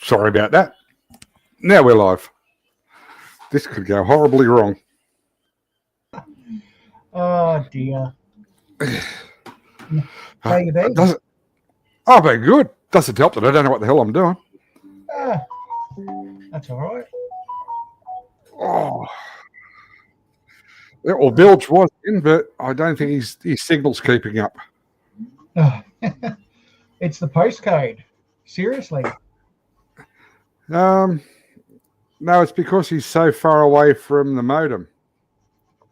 Sorry about that. Now we're live. This could go horribly wrong. Oh dear. How you been? I've been good. Doesn't help that I don't know what the hell I'm doing. That's all right. Oh. Yeah, well, Bilge was in, but I don't think his signal's keeping up. It's the postcode. Seriously. No, it's because he's so far away from the modem.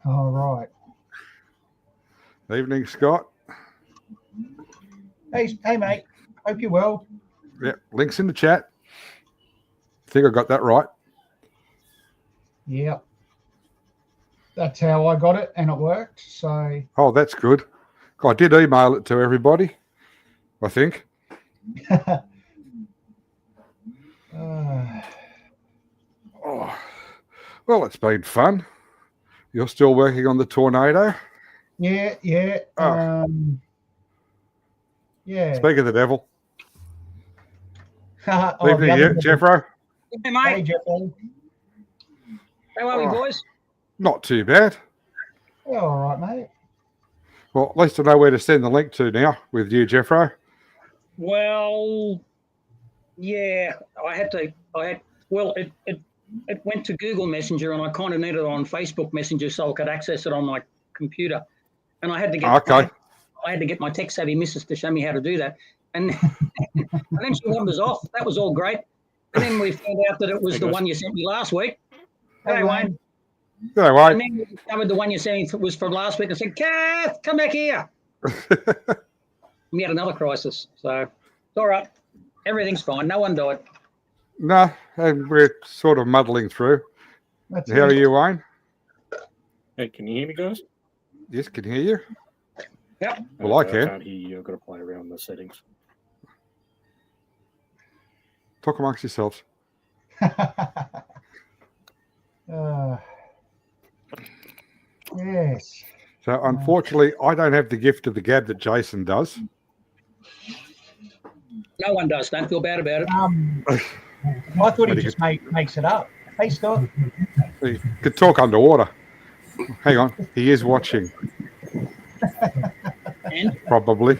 All right. Evening, Scott. Hey, mate. Hope you're well. Yeah, links in the chat. I think I got that right. Yeah. That's how I got it, and it worked. So. Oh, that's good. I did email it to everybody, I think. Oh, well, it's been fun. You're still working on the tornado? Yeah. Oh. Yeah. Speak of the devil. Oh, Evening, Jeffro. Hey, mate. Hey, Jeffro. How are we, boys? Not too bad. Yeah, all right, mate. Well, at least I know where to send the link to now with you, Jeffro. Well, yeah, it went to Google Messenger, and I kind of needed it on Facebook Messenger so I could access it on my computer. And I had to get I had to get my tech-savvy missus to show me how to do that. And, and then she wanders off. That was all great. And then we found out that it was the one you sent me last week. Hey, Wayne. Hey, Wayne. And then we discovered the one you sent me was from last week. I said, Kath, come back here. We had another crisis. So it's all right. Everything's fine. No one died. No, and we're sort of muddling through. How are you, Wayne? Hey, can you hear me, guys? Yes, can hear you. Yep. Well, I can. I can't hear you. I've got to play around the settings. Talk amongst yourselves. Yes. So, unfortunately, I don't have the gift of the gab that Jason does. No one does. Don't feel bad about it. I thought he just makes it up. Hey, Scott. He could talk underwater. Hang on. He is watching. And? Probably.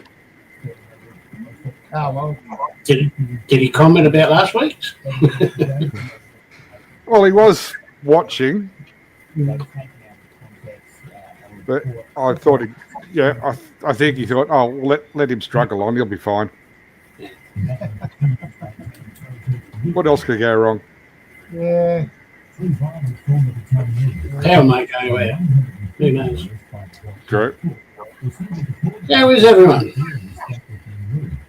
Oh, well. Did he comment about last week's? Well, he was watching. But I thought I think he thought, oh, let him struggle on. He'll be fine. What else could go wrong? Yeah. How might go out? Who knows? True. How is everyone?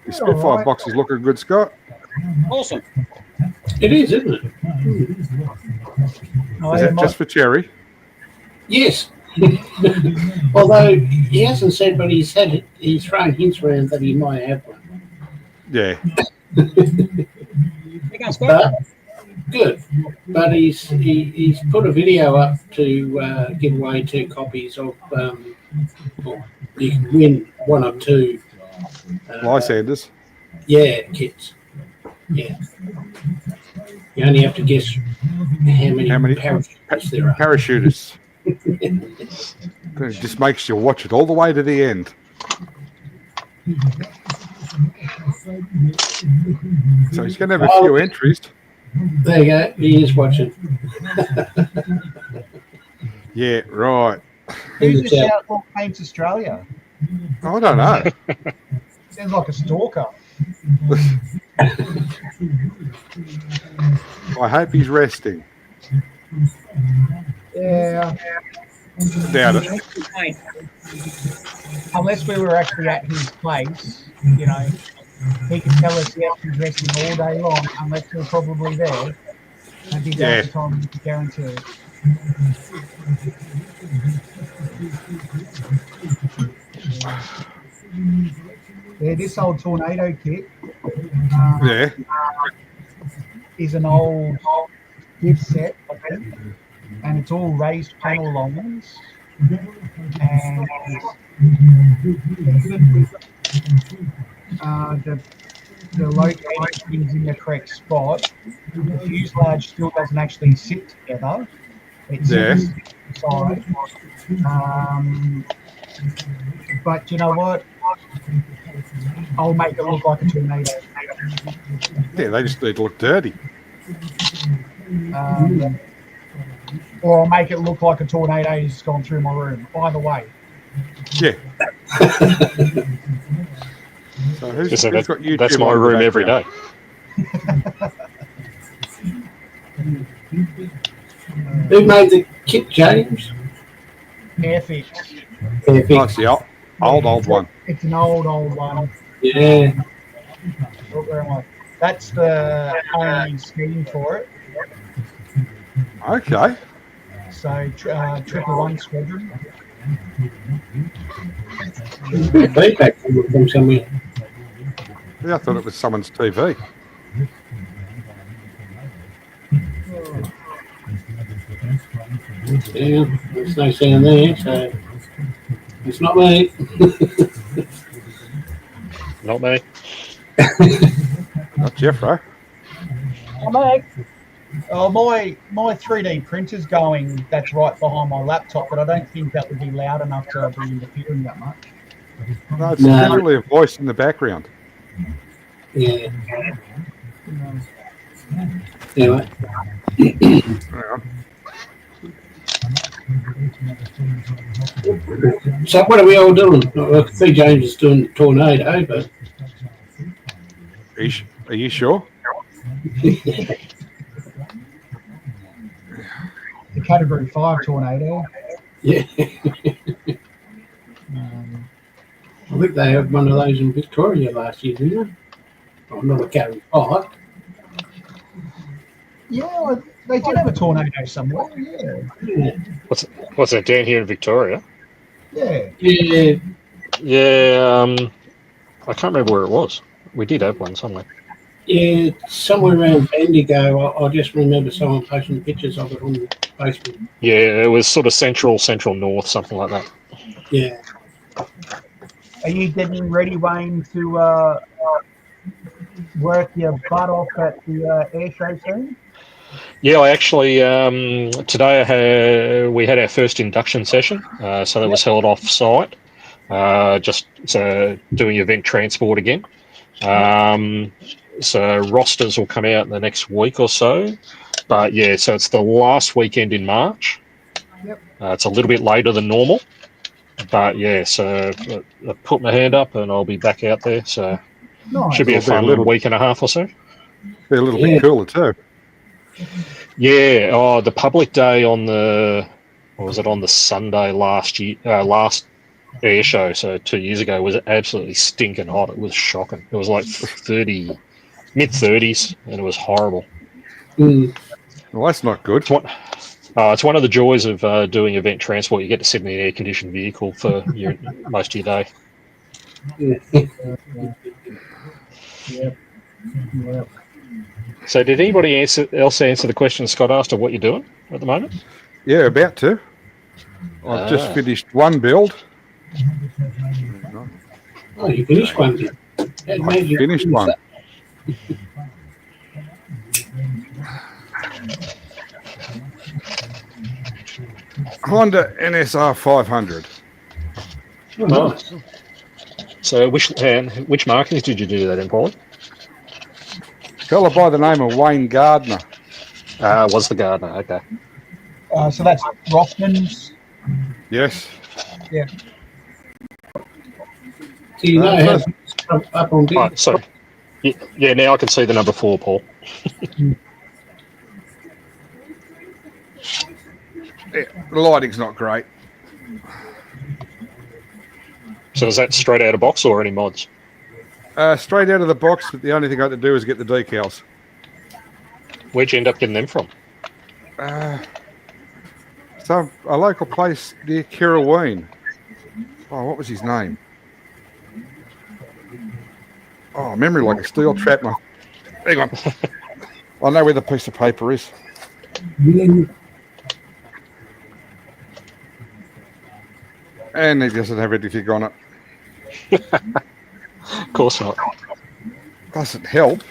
Your Spitfire box is looking good, Scott. Awesome. It is, isn't it? Is that just for Cherry? Yes. Although he hasn't said, but he's thrown hints around that he might have one. Yeah. But, good. But he's put a video up to give away 2 copies of. You can win 1 or 2. Lysanders. Yeah, kits. Yeah. You only have to guess how many parachutists there are. Parachutists. It just makes you watch it all the way to the end. So he's going to have a few entries. There you go. He is watching. Yeah, right. Who's this Outlaw Paints Australia? I don't know. Sounds like a stalker. I hope he's resting. Yeah. Doubt it. Unless we were actually at his place, you know, he could tell us he's resting all day long, unless we're probably there. And be there the time we could guarantee it. Yeah, this old tornado kit is an old gift set, I think, and it's all raised panel lines. And the locating things in the correct spot, the fuselage still doesn't actually sit together. It sits inside. But you know what? I'll make it look like a tornado. Yeah, they just need to look dirty. Or I'll make it look like a tornado's gone through my room. Either way. Yeah. So who's got YouTube? That's my room every day. Who made the kit, James? Airfix. Oh, it's the old one. It's an old one. Yeah. Where am I? That's the only scheme for it. Okay. So, 111 Squadron. Feedback from somewhere. Yeah, I thought it was someone's TV. Yeah, there's no sound there, so it's not me. Not me. Not Jeffro. Oh, mate. Oh, my 3D printer's going. That's right behind my laptop, but I don't think that would be loud enough to be interfering that much. No, it's generally a voice in the background. Yeah. Anyway. So what are we all doing? Well, I see James is doing tornado, but Are you sure? The Category 5 tornado. yeah. I think they had one of those in Victoria last year, didn't they? Oh, not a carry 5. Yeah, they did have a tornado somewhere. Yeah. What's that down here in Victoria? Yeah. Yeah. Yeah, I can't remember where it was. We did have one somewhere. Yeah, somewhere around Bendigo. I just remember someone posting pictures of it on Facebook. Yeah, it was sort of central north, something like that. Yeah. Are you getting ready, Wayne, to work your butt off at the air show soon? Yeah, I actually today we had our first induction session, so that was held off site. Just doing event transport again. So rosters will come out in the next week or so. But yeah, so it's the last weekend in March. Yep. It's a little bit later than normal. But yeah, so I put my hand up and I'll be back out there. So should be a fun week and a half or so. Be a little bit cooler too. Yeah. Oh, the public day on the Sunday last air show, so 2 years ago, was absolutely stinking hot. It was shocking. It was like mid-30s, and it was horrible. Mm. Well, that's not good. It's one of the joys of doing event transport. You get to sit in an air-conditioned vehicle for most of your day. Yep. So did anybody else answer the question Scott asked of what you're doing at the moment? Yeah, about to. I've just finished one build. Oh, you finished one. Finished one. Honda NSR 500. Oh, nice. So which markings did you do that in, Paulie? Fella by the name of Wayne Gardner. Was the Gardner, okay. So that's Rothman's. Yes. Yeah. Do you know how up on big? Right, so yeah, now I can see the number 4, Paul. Yeah, the lighting's not great. So is that straight out of box or any mods? Straight out of the box, but the only thing I had to do is get the decals. Where'd you end up getting them from? So a local place near Kirraween. Oh, what was his name? Oh, memory like a steel trap. Hang on. I know where the piece of paper is. And he doesn't have anything on it. Of course not. doesn't help.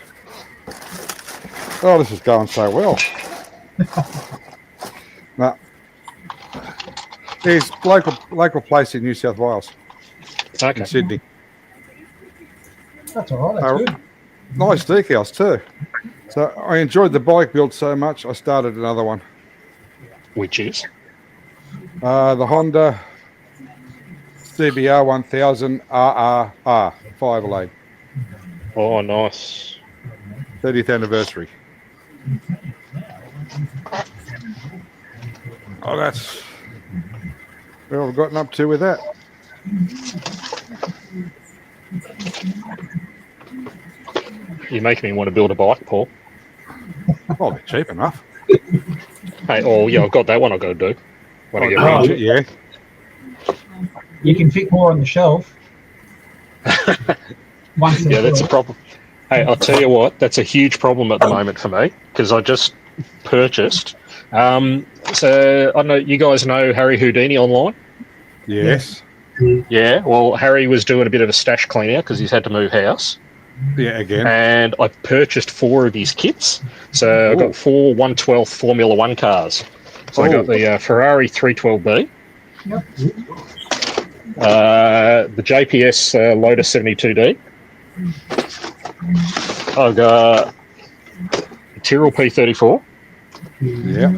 Oh, this is going so well. No. There's local place in New South Wales, Okay. in Sydney. That's all right. That's good. Nice decals too. So I enjoyed the bike build so much, I started another one. Which is? The Honda CBR 1000 RRR 5 Oh, nice. 30th anniversary. Oh, that's where I've gotten up to with that. You're making me want to build a bike, Paul. Oh, they're cheap enough. Hey, oh yeah, I've got that one I've got to do. When I get around to it. Yeah. You can fit more on the shelf. Yeah, that's a problem. Hey, I'll tell you what, that's a huge problem at the moment for me because I just purchased. So I don't know, you guys know Harry Houdini online? Yes. Yeah, well, Harry was doing a bit of a stash clean out because he's had to move house. Yeah, again. And I purchased 4 of his kits. So I got 4 112 Formula 1 cars. So I got the Ferrari 312B. Yep. The JPS Lotus 72D. I've got Tyrrell P34. Yeah.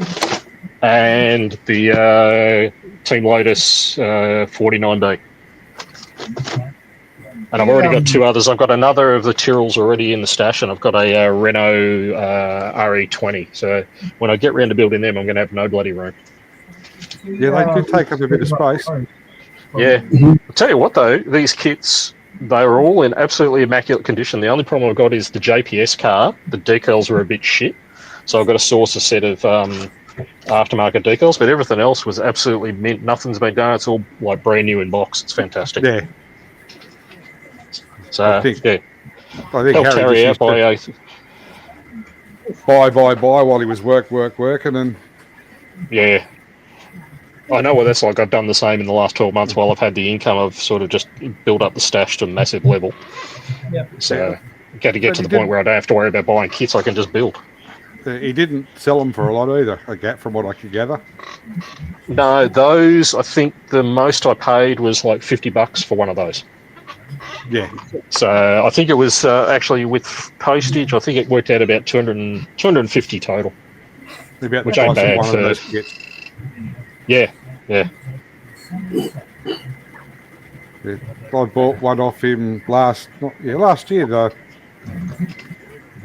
And the Team Lotus 49B. And I've already got 2 others. I've got another of the Tyrrells already in the stash, and I've got a Renault RE20. So when I get round to building them, I'm going to have no bloody room. Yeah, they do take up a bit of space. Yeah. I'll tell you what, though, these kits, they were all in absolutely immaculate condition. The only problem I've got is the JPS car. The decals were a bit shit. So I've got to source a set of aftermarket decals, but everything else was absolutely mint. Nothing's been done. It's all like brand new in box. It's fantastic. Yeah. So, I think helped Harry out by buy while he was working, and yeah. I know what that's like. I've done the same in the last 12 months while I've had the income. I've sort of just built up the stash to a massive level. Yep. So got to get to the point where I don't have to worry about buying kits. I can just build. He didn't sell them for a lot either, from what I could gather. No, those, I think the most I paid was like $50 for one of those. Yeah. So I think it was actually with postage, I think it worked out about 250 total. About which the ain't price of bad one for... of those kits. Yeah. I bought one off him last year, the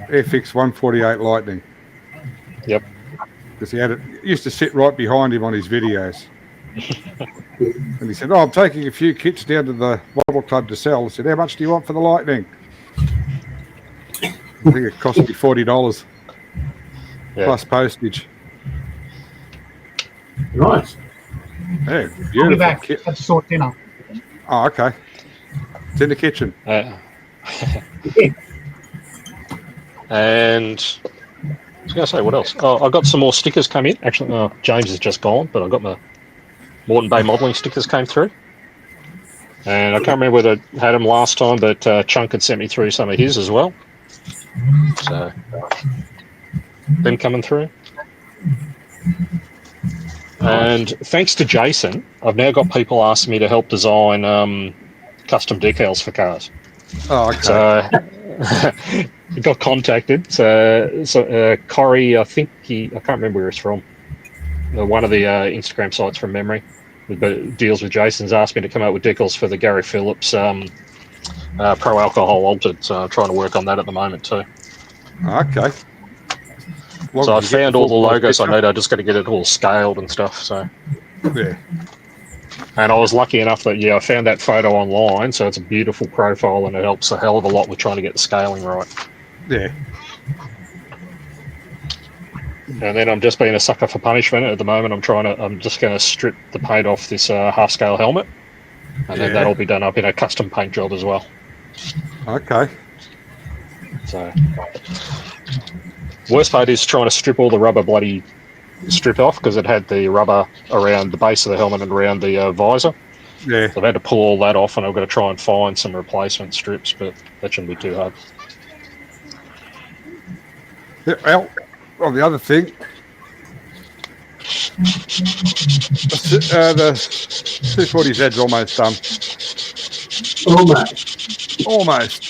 Airfix 148 Lightning. Yep. Because he used to sit right behind him on his videos. And he said, "Oh, I'm taking a few kits down to the model club to sell." I said, "How much do you want for the Lightning?" I think it cost me $40 plus postage. Nice. Yeah, I'll be beautiful back. kit. Have to sort dinner. Oh, okay. It's in the kitchen. And I was going to say, what else? Oh, I got some more stickers come in. Actually, James is just gone, but I got my Moreton Bay modelling stickers came through. And I can't remember whether I had them last time, but Chunk had sent me through some of his as well. So, them coming through. And thanks to Jason, I've now got people asking me to help design custom decals for cars. Oh, okay. So, got contacted. So Corey, I can't remember where he's from. One of the Instagram sites from memory, that deals with Jason's, asked me to come out with decals for the Gary Phillips Pro Alcohol Altered. So I'm trying to work on that at the moment too. Okay. So I found all the logos I need. I just got to get it all scaled and stuff. So yeah. And I was lucky enough that I found that photo online. So it's a beautiful profile, and it helps a hell of a lot with trying to get the scaling right. Yeah. And then I'm just being a sucker for punishment at the moment. I'm just going to strip the paint off this half-scale helmet, and then that'll be done up in a custom paint job as well. Okay. So, worst part is trying to strip all the rubber bloody strip off, because it had the rubber around the base of the helmet and around the visor. Yeah. So I've had to pull all that off, and I've got to try and find some replacement strips, but that shouldn't be too hard. Well, on the other thing, the 240Z's almost done. Almost.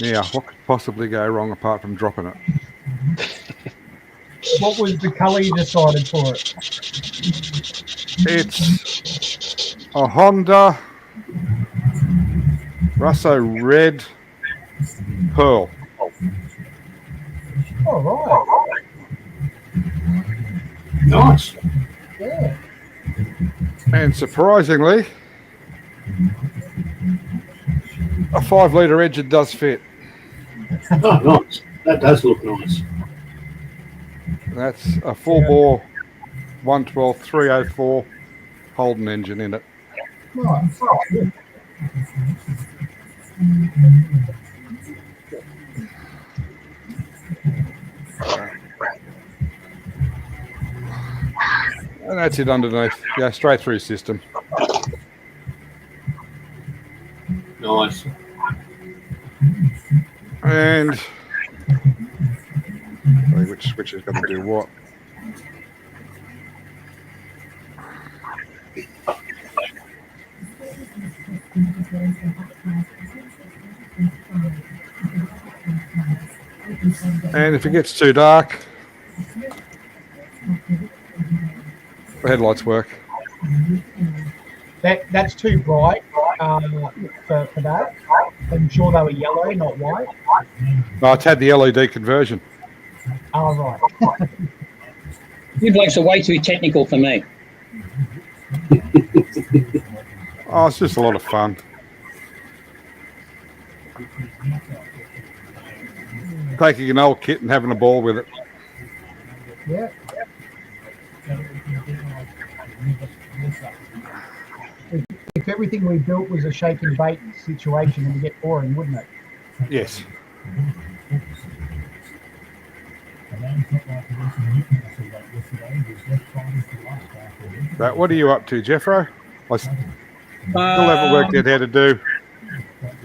Yeah, what could possibly go wrong apart from dropping it? What was the colour you decided for it? It's a Honda Russo Red Pearl. Oh, right. Nice. Yeah. And surprisingly, a 5-litre engine does fit. Oh, nice. That does look nice. That's a 4-bore 112 304 Holden engine in it. Nice. Good. And that's it underneath. Yeah, straight through system. Nice. And which is going to do what? And if it gets too dark, the headlights work. That's too bright for that. I'm sure they were yellow, not white. No, it's had the LED conversion. Oh, right. You blokes are way too technical for me. Oh, it's just a lot of fun. Taking an old kit and having a ball with it. Yeah. If everything we built was a shake and bake situation, it would get boring, wouldn't it? Yes. But what are you up to, Jeffro? I still haven't worked out how to do.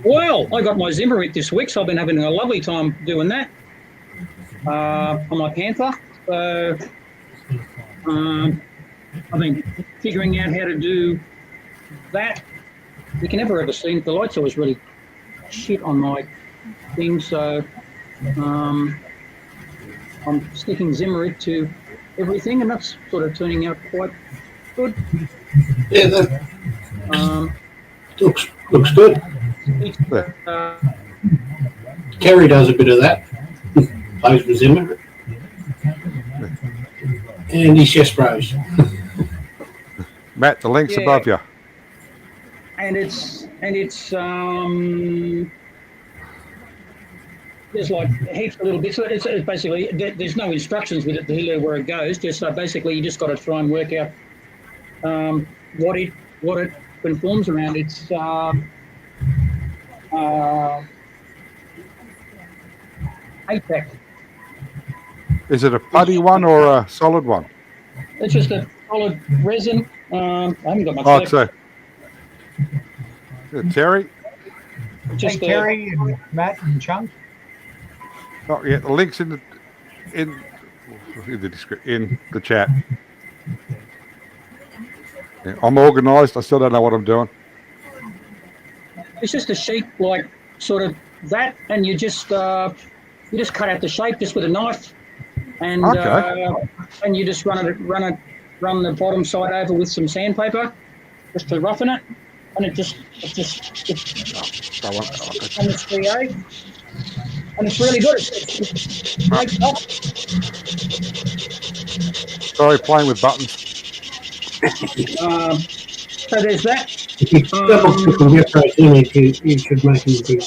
Well, I got my Zimmerit this week, so I've been having a lovely time doing that on my Panther. So I've been figuring out how to do that. You can never ever see the lights always really shit on my thing, so I'm sticking Zimmerit to everything, and that's sort of turning out quite good. Yeah, that looks good. Terry does a bit of that. Plays with Zimmer. And he's just Rose. Matt, the link's above you. And it's there's like heaps of little bits. So it's basically there's no instructions with it to tell you where it goes. Just basically you just got to try and work out what it conforms around. It's APEC. Is it a putty one or a solid one? It's just a solid resin. I haven't got much Oh, left. so Terry? Hey, Terry and Matt and Chunk. Oh, yeah, the link's in the chat. Yeah, I'm organised. I still don't know what I'm doing. It's just a sheet like sort of that, and you just cut out the shape just with a knife, and and you just run the bottom side over with some sandpaper just to roughen it, and and it's VA, and it's really good. It's great stuff. Sorry, playing with buttons. So there's that. If you double click on Jeffro's image, you should make him big.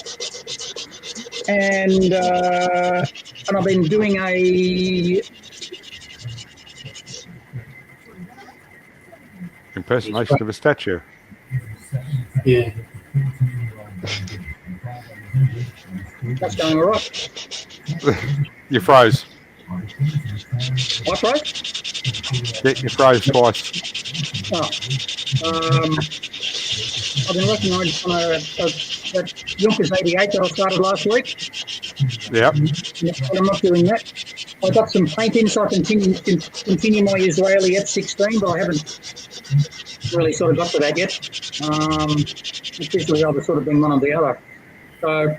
And I've been doing a Impersonation of a statue. Yeah. that's going all right. You froze. I froze? Yeah, you froze twice. Oh. I've been working on that Junkers 88 that I started last week. Yep. But I'm not doing that. I got some paint in, so I continue my Israeli F16, but I haven't really sort of got to that yet. It's usually either sort of been one or the other. So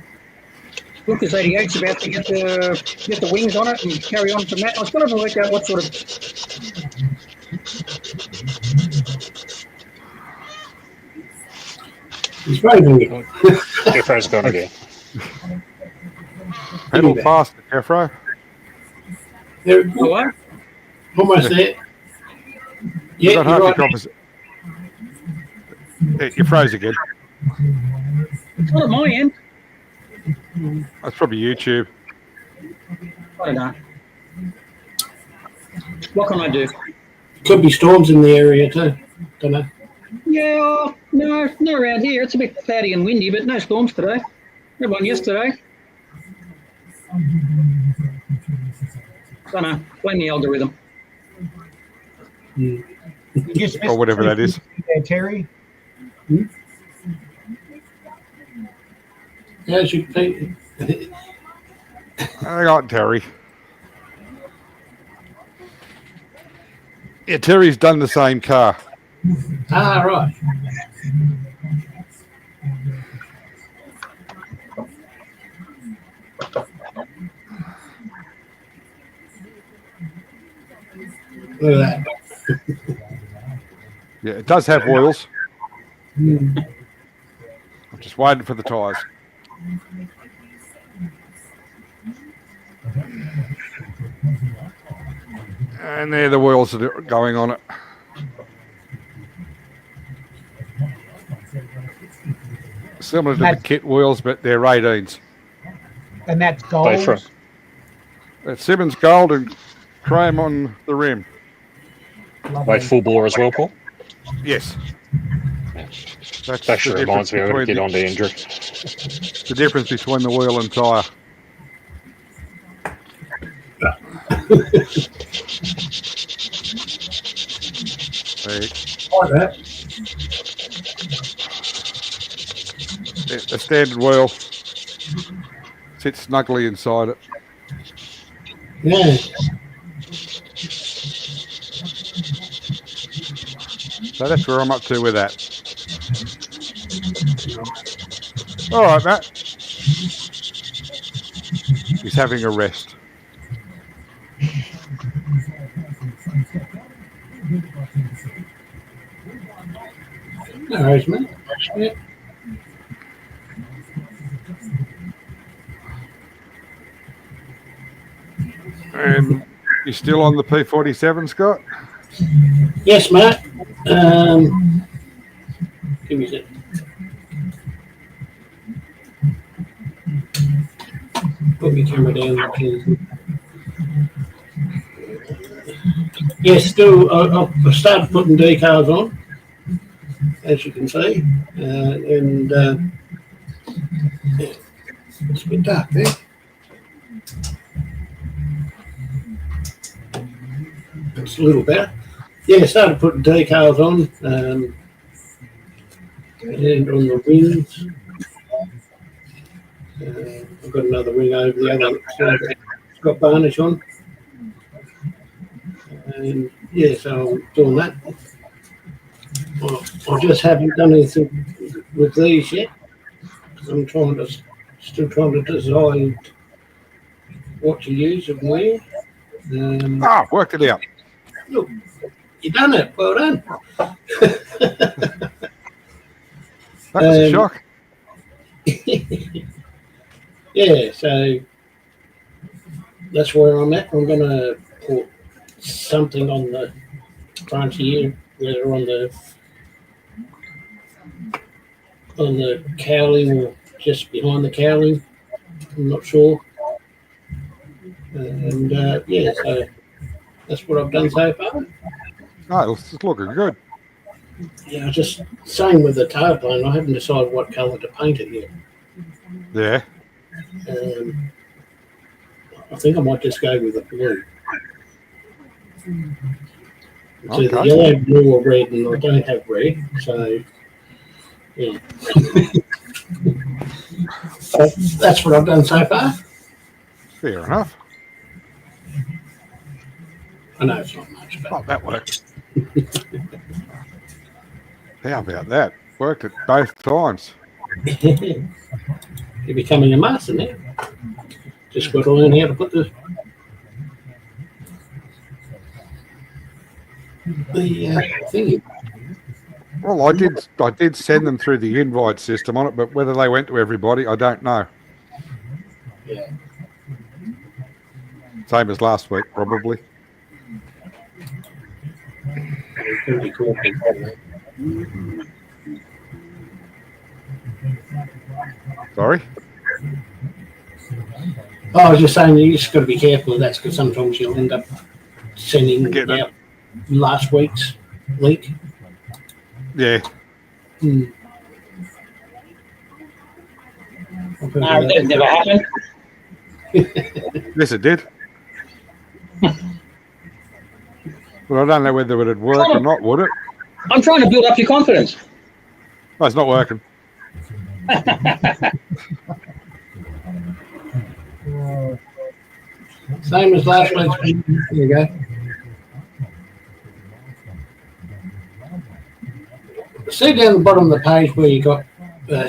Lucas 88's about to get the wings on it and carry on from that. I still haven't worked out what sort of. He's waving it. Jeffro's gone again. Pedal faster, Jeffro. There, Oh, what? almost there. Yeah, Got half you're your right. copies. Yeah, you froze again. It's not at my end. That's probably YouTube. I don't know. What can I do? Could be storms in the area too. Don't know. Yeah, no, not around here. It's a bit cloudy and windy, but no storms today. Had one yesterday. Don't know. Blame the algorithm. You just Or whatever that is. there, Terry. How's your feet? Hang on, Terry. Yeah, Terry's done the same car. Ah, right. Look at that. Yeah, it does have oils. Hmm. I'm just waiting for the tyres. And there the wheels that are going on it. Similar to the kit wheels, but they're 18s. And that's gold. Both from It's Simmons Gold and chrome on the rim. both full bore as well, Paul. Yes. That's Actually the reminds me I'm going to difference get on to Andrew. the difference between the wheel and tyre. Like that. A standard wheel sits snugly inside it. Yeah. So that's where I'm up to with that. All right, Matt. He's having a rest. No worries, mate. Yeah. And you're still on the P47, Scott? Yes, mate. Give me a sec. Put my camera down, please. Yes, still, I've started putting decals on, as you can see, and yeah, it's a bit dark there. It's a little better. Yeah, started putting decals on, and on the wings. I've got another wing over the other side that's got varnish on. And yeah, so I'm doing that. I just haven't done anything with these yet. I'm still trying to decide what to use and where. Worked it out. Look, you done it. Well done. That was a shock. Yeah, so that's where I'm at. I'm going to put something on the front here, whether on the cowling or just behind the cowling. I'm not sure. And yeah, so that's what I've done so far. Oh, it's looking good. Yeah, just same with the tailplane. I haven't decided what colour to paint it yet. Yeah. I think I might just go with the blue. It's either Okay. yellow, blue, or red, and I don't have red, so Yeah. That's what I've done so far. Fair enough. I know it's not much, but Oh, that worked. How about that? Worked it both times. you're becoming a master now. Just got to learn how to put the thing in. Well, I did send them through the invite system on it, but whether they went to everybody, I don't know. Yeah. Same as last week, probably. Could be cool. Sorry? I was just saying you just got to be careful of that because sometimes you'll end up sending Getting out last week's link. Yeah. Hmm. No, that never happened. Yes, it did. Well, I don't know whether it would work or not, would it? I'm trying to build up your confidence. Oh, it's not working. Same as last week's. There you go. See down the bottom of the page where you got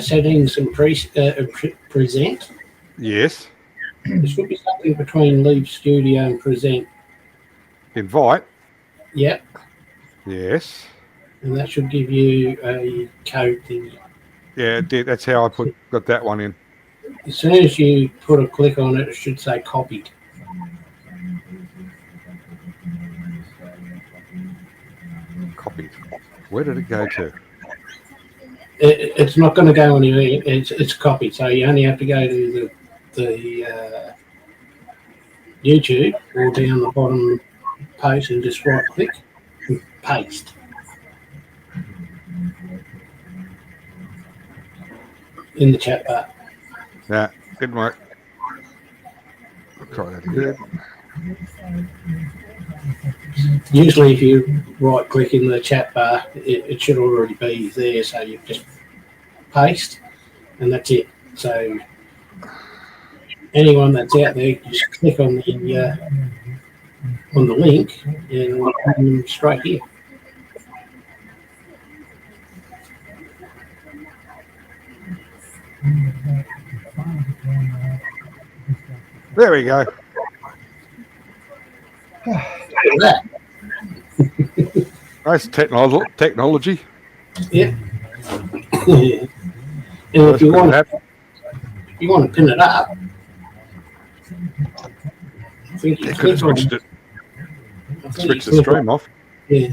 settings and present. Yes. There should be something between Leave Studio and Present. Invite. Yep. Yes. And that should give you a code thingy. Yeah, it did. That's how I got that one in. As soon as you put a click on it, it should say copied. Copied. Where did it go to? It's not going to go anywhere. It's copied. So you only have to go to the YouTube or down the bottom post and just right click and paste. In the chat bar. Yeah, didn't work. I'll try that again. Usually if you right click in the chat bar, it should already be there, so you just paste and that's it. So anyone that's out there, just click on the link and it'll come straight here. There we go. Look at that. Nice technology. Yeah. And if you want to pin it up, I think you It could have click on switched it. I think Switch you the click on- stream off. Yeah.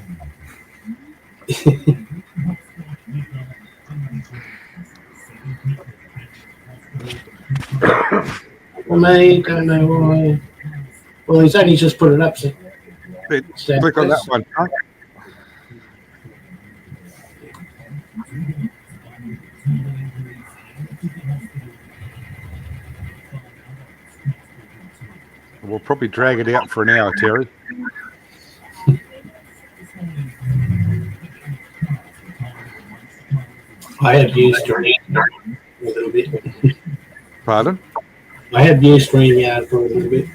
For me, don't know why. Well, he's only just put it up. So Click on that one. Huh? We'll probably drag it out for an hour, Terry. I have used StreamYard a little bit. Pardon? I have used StreamYard for a little bit.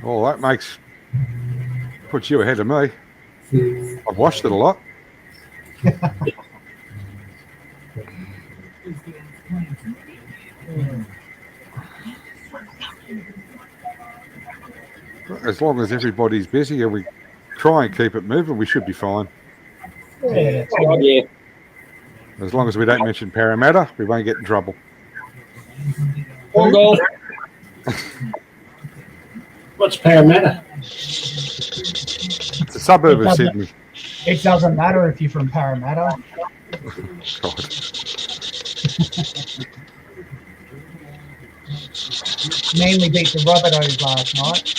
Oh, that puts you ahead of me. I've watched it a lot. As long as everybody's busy and we try and keep it moving, we should be fine. Yeah. Yeah. As long as we don't mention Parramatta, we won't get in trouble. Four goals. What's Parramatta? It's a suburb of Sydney. It doesn't matter if you're from Parramatta. God. Manly beat the Rabbitohs last night.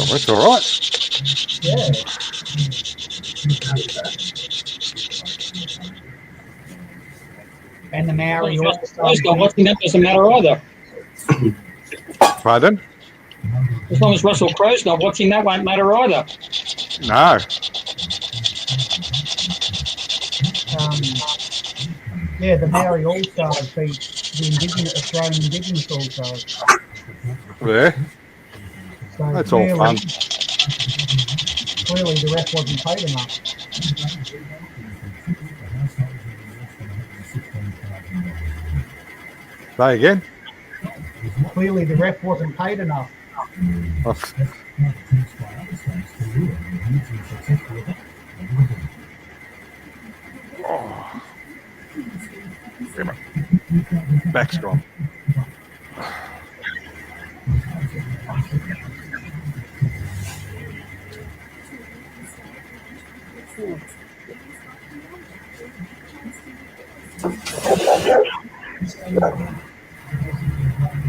Oh, that's all right. Yeah. And the Maori Close, not watching that doesn't matter either. Pardon? As long as Russell Crowe's not watching, that won't matter either. No. Yeah, the Maori All-Stars beat the Australian Indigenous All-Stars. Yeah, So that's all fun. Clearly the ref wasn't paid enough. Say again. Clearly the ref wasn't paid enough. Oh. Back's gone.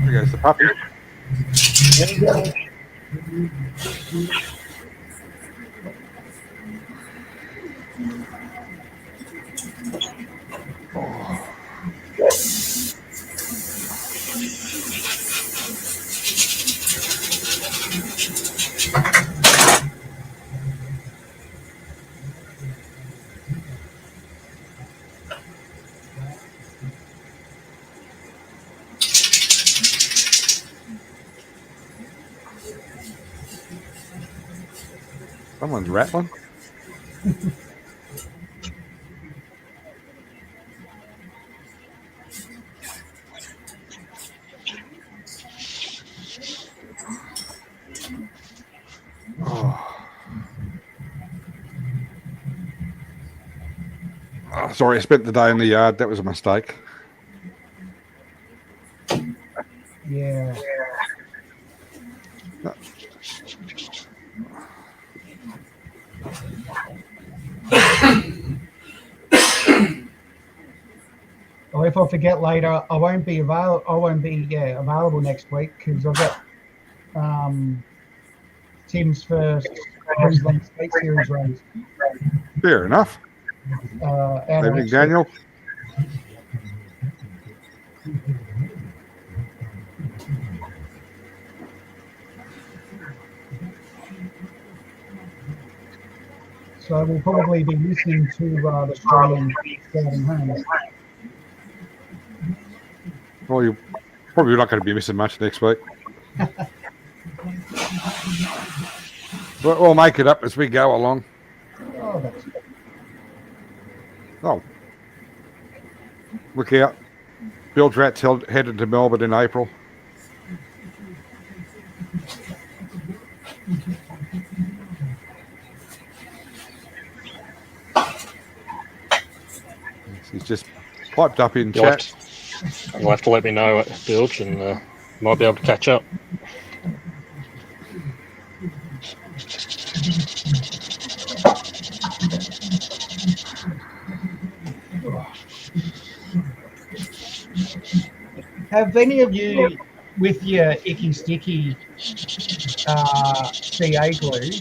There goes the puppy. Someone's rattling. Oh, sorry, I spent the day in the yard. That was a mistake. Yeah. Well, if I forget later, I won't be available next week because I've got Tim's first Queensland State Series race. Fair enough. Evening, Daniel. So we'll probably be listening to the Australian starting home. Well, you're probably not going to be missing much next week. We'll make it up as we go along. Oh, that's good. Oh, look out. Bilge Rat's headed to Melbourne in April. He's just piped up in chat. You'll have to let me know, Bilge, and might be able to catch up. Have any of you, with your icky sticky CA glue,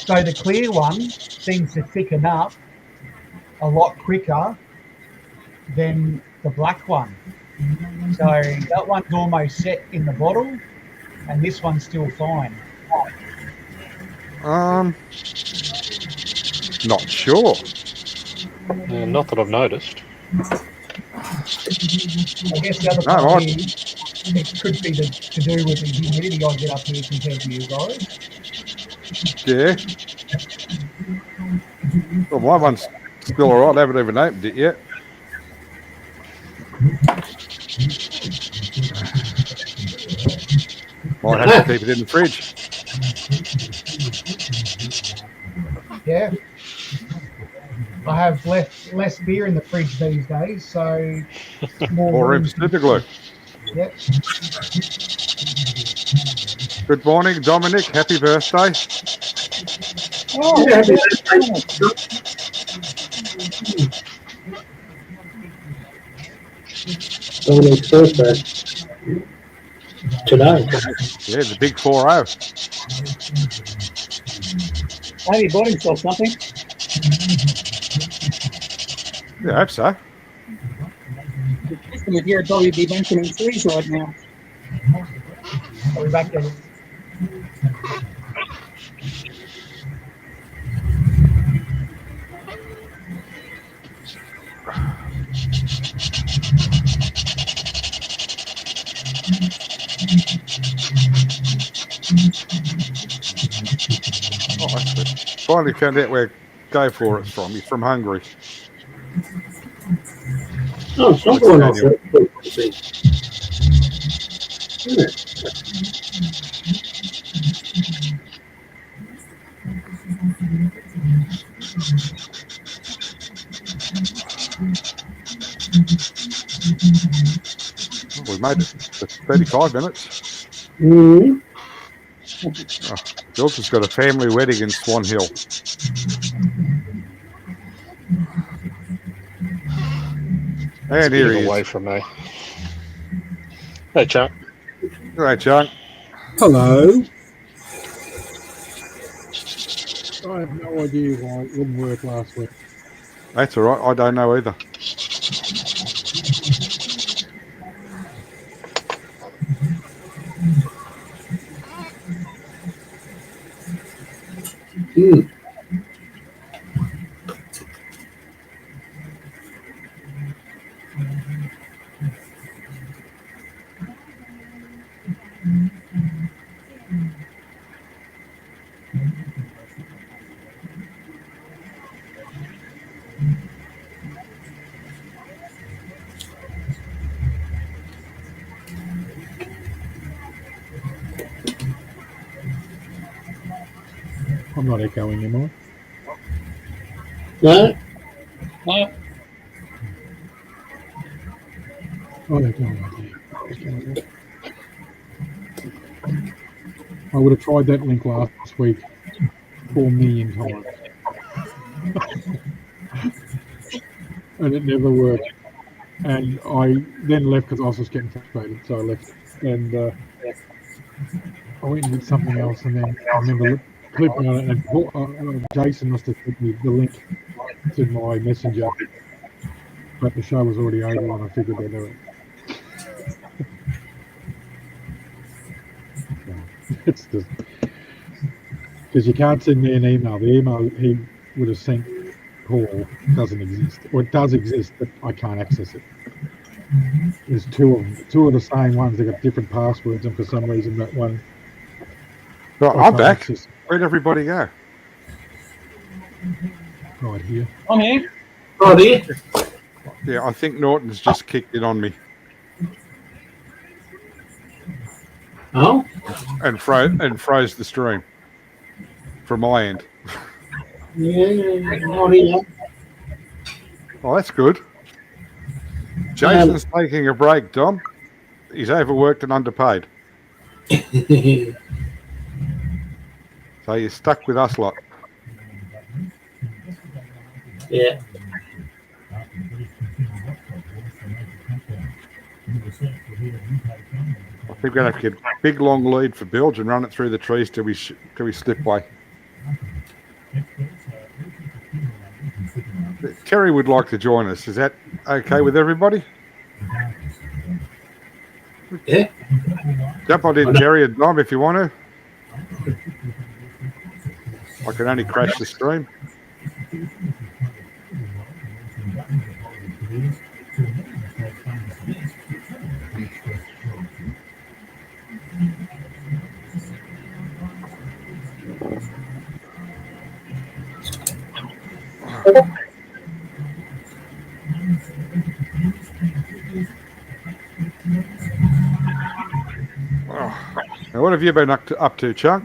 so the clear one seems to thicken up a lot quicker than the black one. So that one's almost set in the bottle, and this one's still fine. Not sure. Not that I've noticed. I guess the other part is, it could be to do with the humidity I get up here compared to you guys. Yeah. Well, my one's still all right. I haven't even opened it yet. Might have to keep it in the fridge. Yeah. I have less beer in the fridge these days, so More room for super glue. Yep. Good morning, Dominic. Happy birthday. Oh, Yeah, happy Dominic's birthday. Today. Yeah, the big 4-0. Have you bought himself something? Yeah, I hope so. The system with your probably be mentioning trees right now. are we back there? Oh, that's good. Finally found out where Go For It's from. He's from Hungary. Oh, it's not What's going that, off Daniel? that frequency. Isn't it? Oh, we made it to 35 minutes. Mm-hmm. Oh, Jules has got a family wedding in Swan Hill. It's a And bit here of he away is. from me. Hey, Chuck. Right, Chuck. Hello. I have no idea why it wouldn't work last week. That's all right. I don't know either. Mm. I'm not echoing, am I? No? No, I have no idea. I would have tried that link last week 4 million times. And it never worked. And I then left because I was just getting frustrated, so I left. And I went and did something else, and then I remember clicking on it, and Jason must have sent me the link to my messenger, but the show was already over, and I figured they'd do it. It's just because you can't send me an email. The email he would have sent Paul doesn't exist, or it does exist, but I can't access it. There's two of the same ones. They got different passwords, and for some reason that one. Right, I I'm can't back. access Where'd everybody go? right here. I'm here. Oh, dear. Yeah, I think Norton's just kicked it on me Oh? and froze the stream from my end. Yeah, not here. Oh, that's good. Jason's taking a break, Dom. He's overworked and underpaid. So you're stuck with us lot. Yeah. I think we're going to have to get a big long lead for bilge and run it through the trees till we slip away. Terry would like to join us. Is that okay with everybody? Yeah. Jump on in, Terry and Dom, if you want to. I can only crash the stream. Now, what have you been up to, Chuck?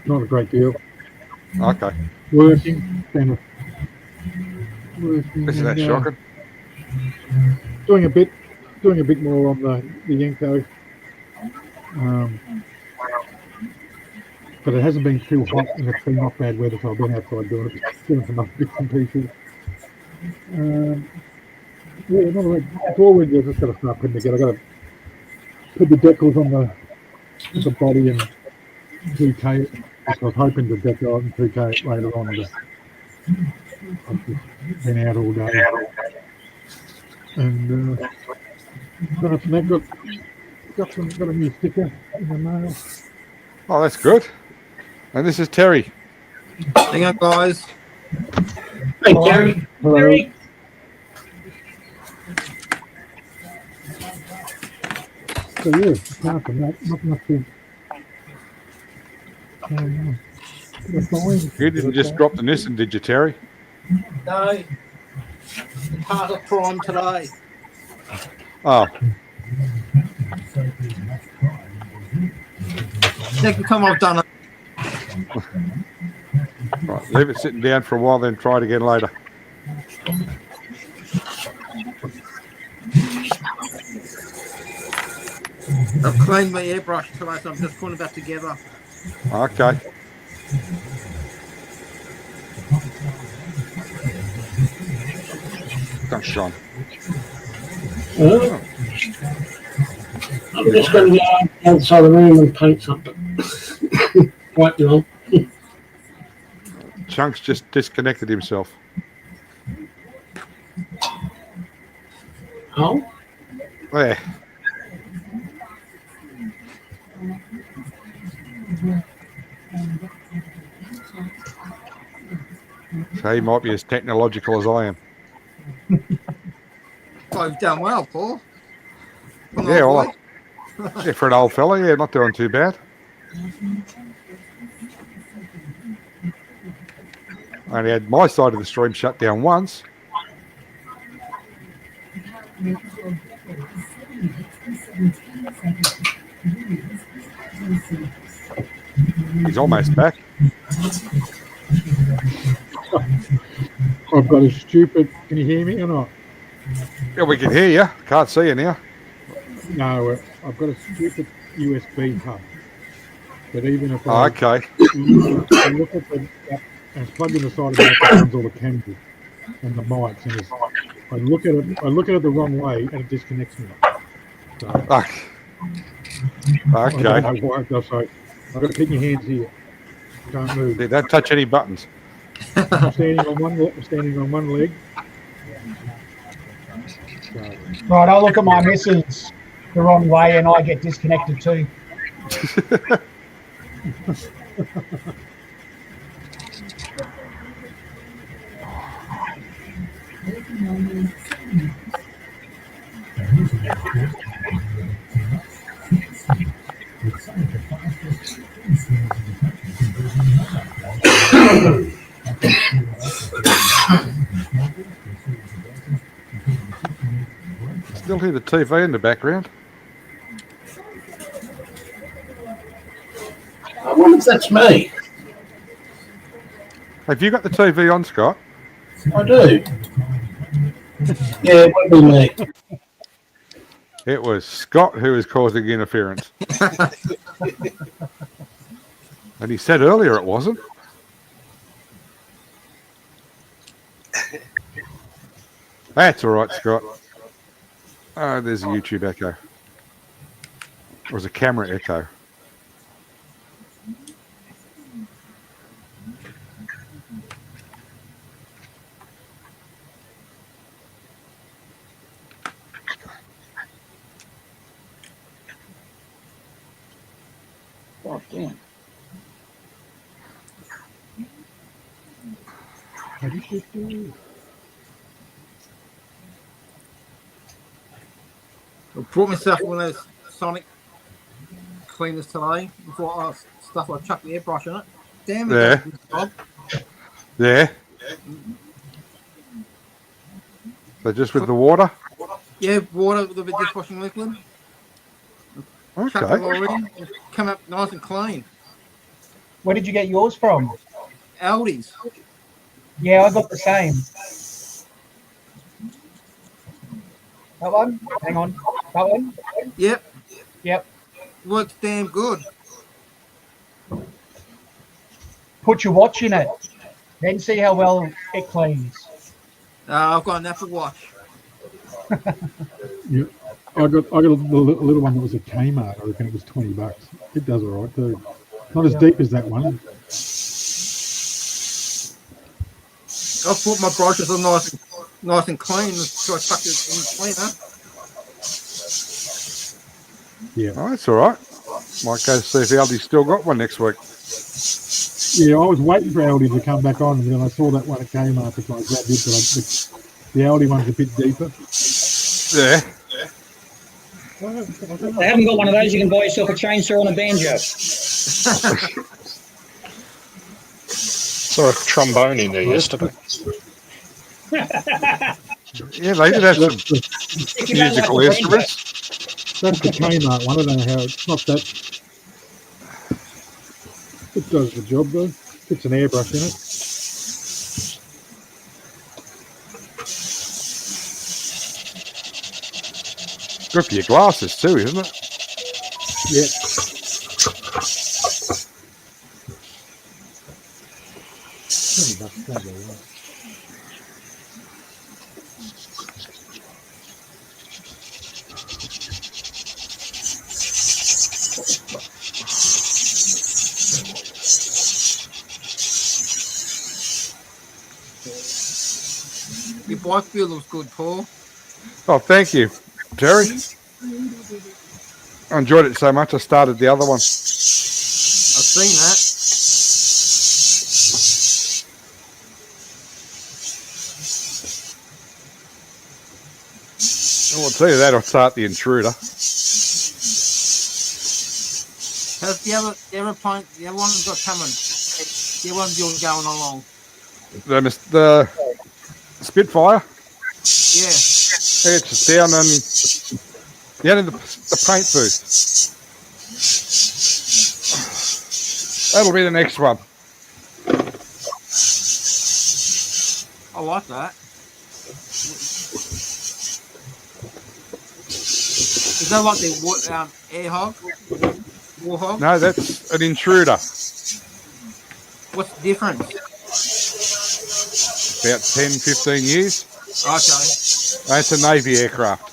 Not a great deal. Okay. Working. Working. Isn't that shocking? Doing a bit more on the Yenko. But it hasn't been too hot and it's been not bad weather, so I've been outside doing some other bits and pieces. Yeah, not like forward. I've just got to start putting together. I've got to put the decals on the body and 2K it. I was hoping to decal it and 2K it later on, but I've just been out all day. And got a new sticker in the mail. Oh, that's good. And this is Terry. Hang on, guys. Hey, Gary. Hello. Gary. So yeah, apart from that, not much been. You didn't just drop the Nissan, did you, Terry? No. Part of Prime today. Oh, Second time I've done it. right. Leave it sitting down for a while, then try it again later. I've cleaned my airbrush today, so I'm just putting it back together. Okay. Thanks, Sean. Oh. I'm just going to go outside the room and paint something. Quite long. Chunks just disconnected himself. Oh? There. So he might be as technological as I am. Oh, you've done well, Paul. Yeah, well, yeah, for an old fella, yeah, not doing too bad. I only had my side of the stream shut down once. He's almost back. I've got a stupid. Can you hear me or not? Yeah, we can hear you. Can't see you now. No, I've got a stupid USB hub. But even if Oh, okay. I look at the and it's plugged in the side of the microphone, runs all the cameras and the mics, and I look at it the wrong way, and it disconnects me. So, Okay. I don't know why it does so. I've got to keep my hands here. Can't move. Yeah, don't touch any buttons. I'm standing on one leg. So, Right, I look at my missus the wrong way and I get disconnected too. Still hear the TV in the background. I wonder if that's me. Have you got the TV on, Scott? I do. Yeah, it would be me. It was Scott who was causing interference. And he said earlier it wasn't. That's all right, Scott. Oh, there's a YouTube echo. Or was a camera echo. Oh, damn. I brought myself one of those Sonic cleaners today before I stuff I chucked the airbrush in it. Damn it. Yeah. Bob. Yeah. So just with the water? Yeah, water with a bit of dishwashing liquid. Chuck it all Okay. in and come up nice and clean. Where did you get yours from? Aldi's. Yeah, I got the same. That one? Hang on. That one? Yep. Yep. Works damn good. Put your watch in it. Then see how well it cleans. I've got an Apple Watch. yeah, I got a little one that was at Kmart. I reckon it was $20. It does all right too. Not as deep as that one. I've put my brushes on nice and clean, so I chuck it in the cleaner. Yeah. Oh, that's all right. Might go see if Aldi's still got one next week. Yeah, I was waiting for Aldi to come back on, and then I saw that one at Kmart, which I grabbed it, but the Aldi one's a bit deeper. Yeah. They haven't got one of those. You can buy yourself a chainsaw and a banjo. Saw a trombone in there yesterday. Yeah, they did have some musical instruments. That's the Kmart one. I don't know how it's not that. It does the job though. It's an airbrush in it. Good for your glasses too, isn't it? Yeah. Your bike feel looks good, Paul. Oh, thank you, Terry. I enjoyed it so much I started the other one. I've seen that. I'll tell you that, I'll start the Intruder. How's the other one we've got coming? The other one's yours going along. The Spitfire. Yeah. It's just down in the paint booth. That'll be the next one. I like that. Is that like the air hog? War hog? No, that's an Intruder. What's the difference? About 10, 15 years. Okay. It's a Navy aircraft.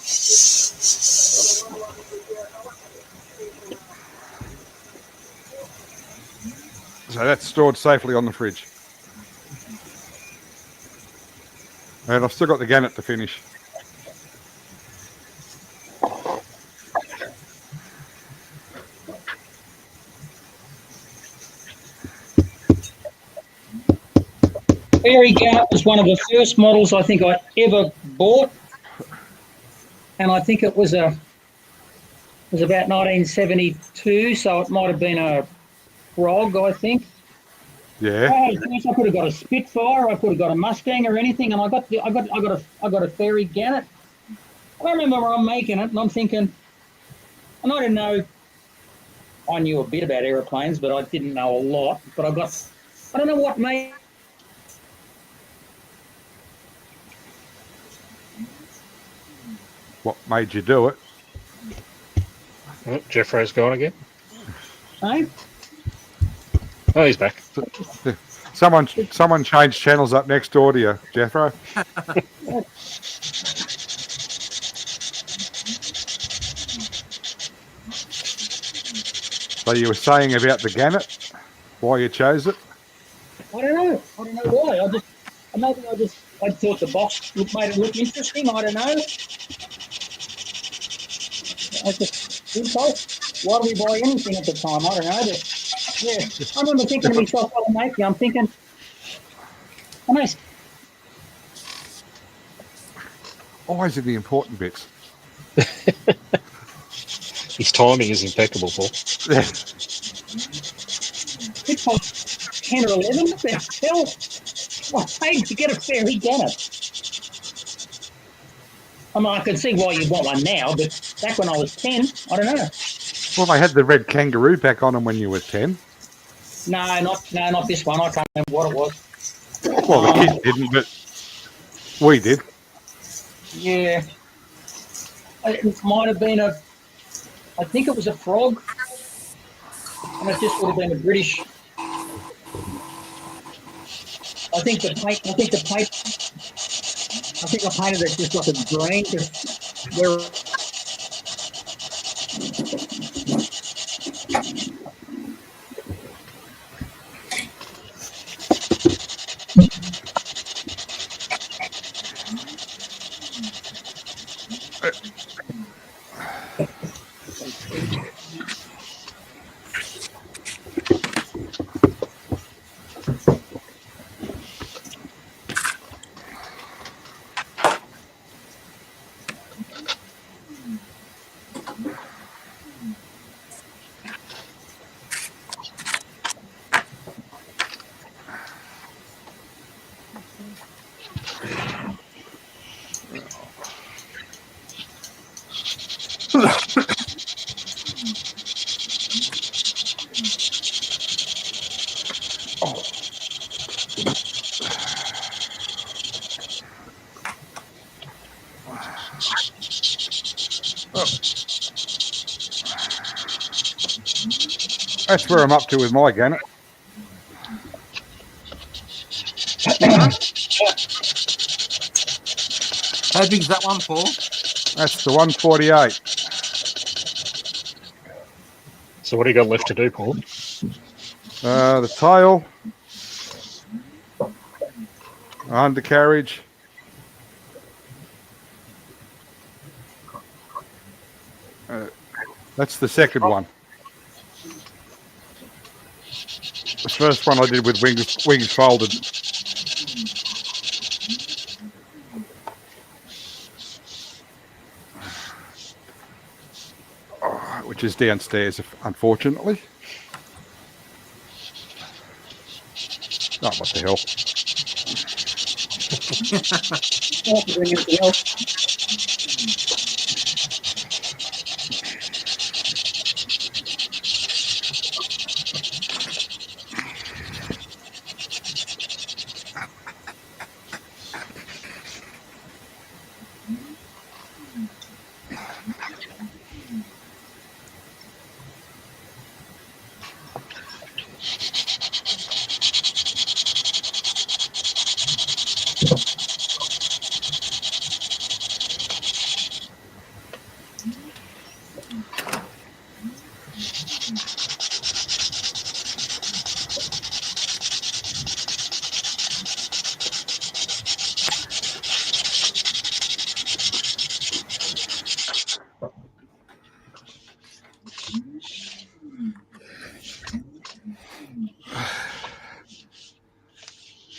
So that's stored safely on the fridge. And I've still got the Gannet to finish. Fairy Gannet was one of the first models I think I ever bought, and I think it was about 1972, so it might have been a Frog, I think. Yeah. I could have got a Spitfire, I could have got a Mustang or anything, and I got a Fairy Gannet. I remember I'm making it, and I'm thinking, and I didn't know. I knew a bit about aeroplanes, but I didn't know a lot. But I don't know what made. What made you do it? Oh, Jeffrey's gone again. Hey? Oh, he's back. Someone changed channels up next door to you, Jeffro. So you were saying about the Gannet, why you chose it? I don't know why. I thought the box made it look interesting. I don't know. I just didn't know. Why do we buy anything at the time? I don't know. But, yeah, I remember thinking to myself, well, mate, I'm thinking, Always in the important bits. His timing is impeccable, Paul. Yeah. it's like 10 or 11. What the hell? Well, I paid to get a Fairy Gannet. I mean, I could see why you'd want one now, but back when I was 10, I don't know. Well, they had the red kangaroo back on them when you were 10. No, not this one. I can't remember what it was. Well, the kids didn't, but we did. Yeah. It might have been I think it was a Frog. And it just would have been a British. I think I painted it just like a green. That's where I'm up to with my gannet. How big's that one, Paul? That's the 148. So what do you got left to do, Paul? The tail, undercarriage, that's the second one. The first one I did with wings folded. Which is downstairs, unfortunately. Oh, what the hell? Anything else?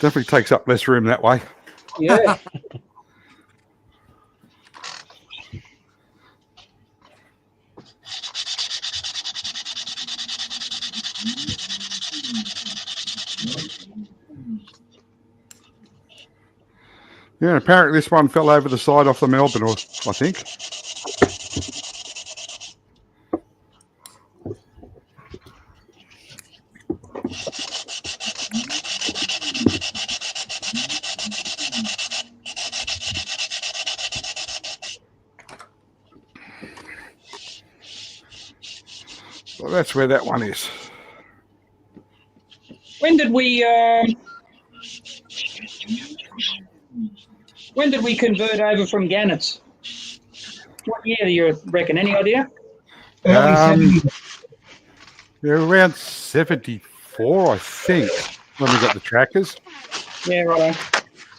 Definitely takes up less room that way. Yeah. Yeah, apparently this one fell over the side off the Melbourne, I think. So that's where that one is. When did we convert over from gannets? What year do you reckon? Any idea? Early 70s. They're around 74, I think, when we got the trackers. Yeah, right.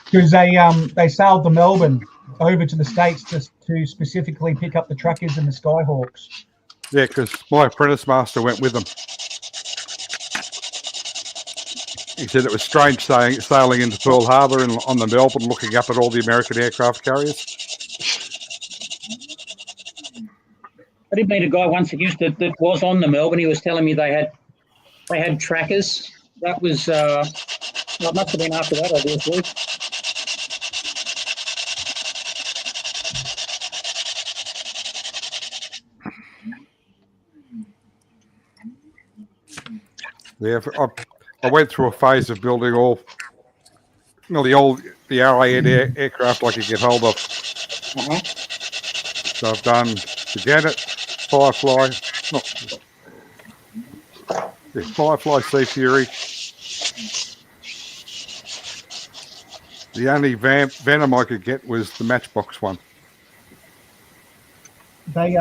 Because they sailed the Melbourne over to the States just to specifically pick up the trackers and the Skyhawks. Yeah, because my apprentice master went with them. He said it was strange sailing into Pearl Harbor and on the Melbourne, looking up at all the American aircraft carriers. I did meet a guy once that was on the Melbourne. He was telling me they had trackers. That was well, it must have been after that, obviously. Yeah, I went through a phase of building all the RAN aircraft I could get hold of. So I've done the Janet, Firefly, Firefly, Sea Fury. The only Venom I could get was the Matchbox one. They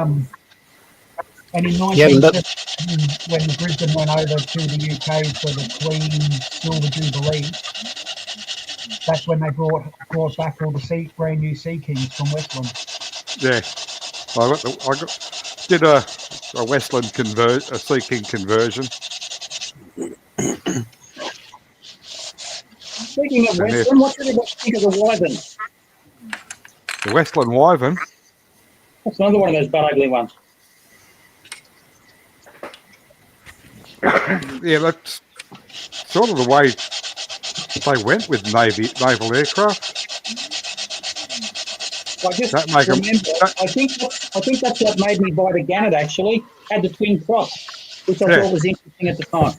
and in 1970, when Brisbane went over to the UK for the Queen Silver Jubilee, that's when they brought back all the brand new Sea Kings from Westland. Yeah, I did a Westland a Sea King conversion. Speaking of Westland, what did you think of the Wyvern? The Westland Wyvern. That's another one of those butt ugly ones. Yeah, that's sort of the way they went with naval aircraft. I just That make 'em- remember, I think that's what made me buy the Gannet, actually. Had the twin prop, which I Yeah. thought was interesting at the time.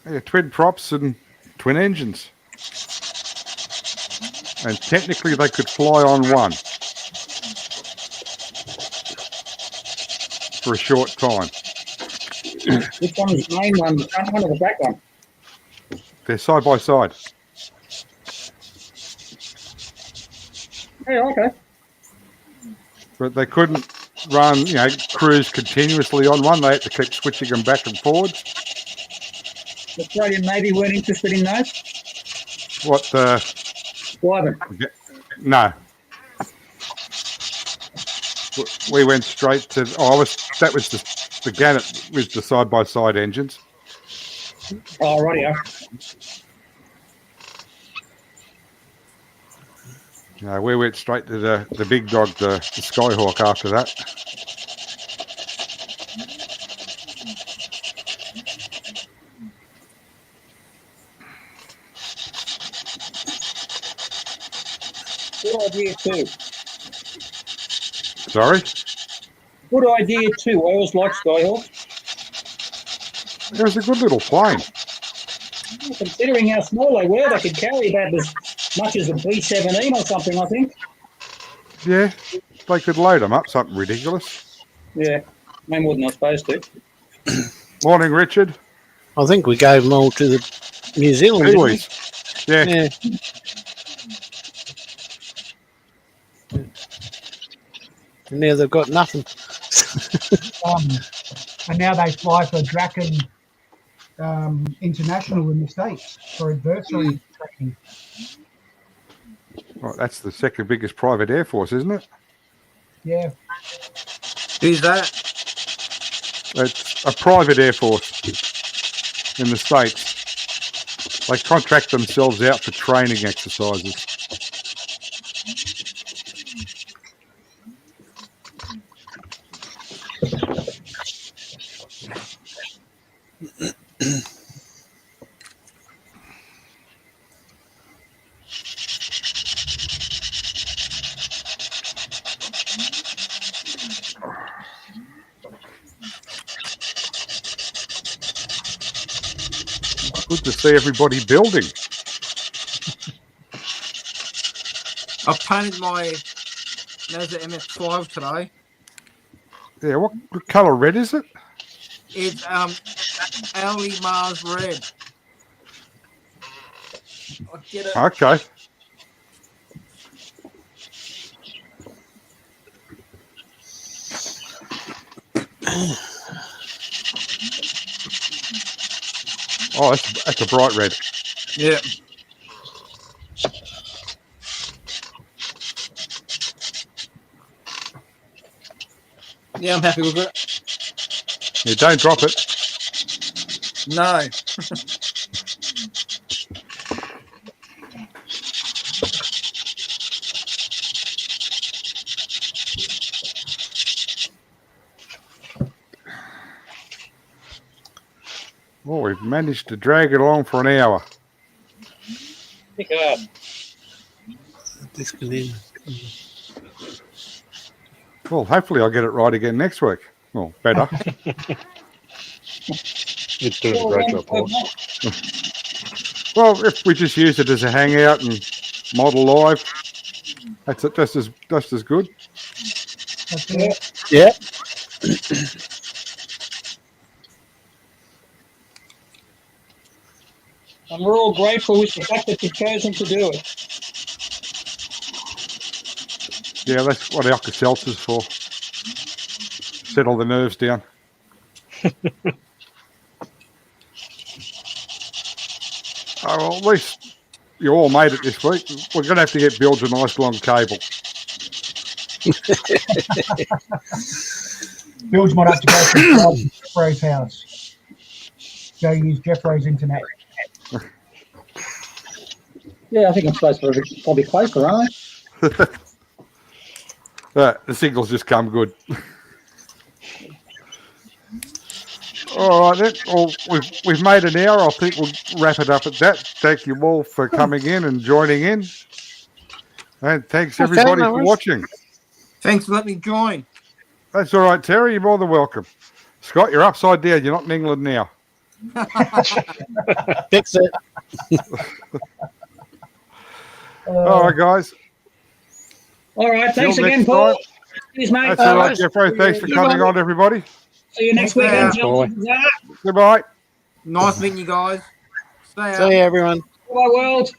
Yeah, twin props and twin engines. And technically they could fly on one for a short time. Which one was the main one, the front one or the back one? They're side by side. Yeah, okay. But they couldn't run, cruise continuously on one. They had to keep switching them back and forwards. The Australian Navy weren't interested in those? What Driving. No. We went straight to. That was the Gannet with the side by side engines. Oh, rightio. No, we went straight to the big dog, the Skyhawk after that. Good idea too. Sorry? Good idea too. I always liked Skyhawks. It was a good little plane. Considering how small they were, they could carry about as much as a B-17 or something, I think. Yeah, they could load them up, something ridiculous. Yeah, no more than they're supposed to. Morning, Richard. I think we gave them all to the New Zealand. Didn't we? Kiwis. Yeah. And now they've got nothing. And now they fly for Draken International in the States for adversary training. Well, that's the second biggest private air force, isn't it? Yeah. Who's that? It's a private air force in the States. They contract themselves out for training exercises. Good to see everybody building. I've painted my Mazda MX-5 today. Yeah, what colour red is it? It's Ali Mars red. I'll get it. Okay. Oh, that's a bright red. Yeah. Yeah, I'm happy with it. Yeah, don't drop it. No. Well, we've managed to drag it along for an hour. Pick it up. Well, hopefully I'll get it right again next week. Well, better. You're doing a great job, Paul. Well, if we just use it as a hangout and model live, that's it, just as good. That's it. Yeah. And we're all grateful with the fact that you've chosen to do it. Yeah, that's what Alka-Seltzer's for. Settle the nerves down. Oh, well, at least you all made it this week. We're going to have to get Bilge a nice long cable. Bilge might have to go to Jeffrey's house. Go use Jeffrey's internet. Yeah, I think I'm supposed to be probably closer, aren't I? The signal's just come good. All right then. Well, we've made an hour. I think we'll wrap it up at that. Thank you all for coming in and joining in, and thanks everybody for watching. Thanks for letting me join. That's all right, Terry. You're more than welcome. Scott, you're upside down. You're not in England now. Fix it. All right, guys. All right. Thanks Till again, next Paul. time. Cheers, mate. That's all right, Jeffrey. Thanks for coming on, everybody. See you next Thanks, weekend. Goodbye. Nice meeting you guys. Stay out. See you, everyone. Bye, world.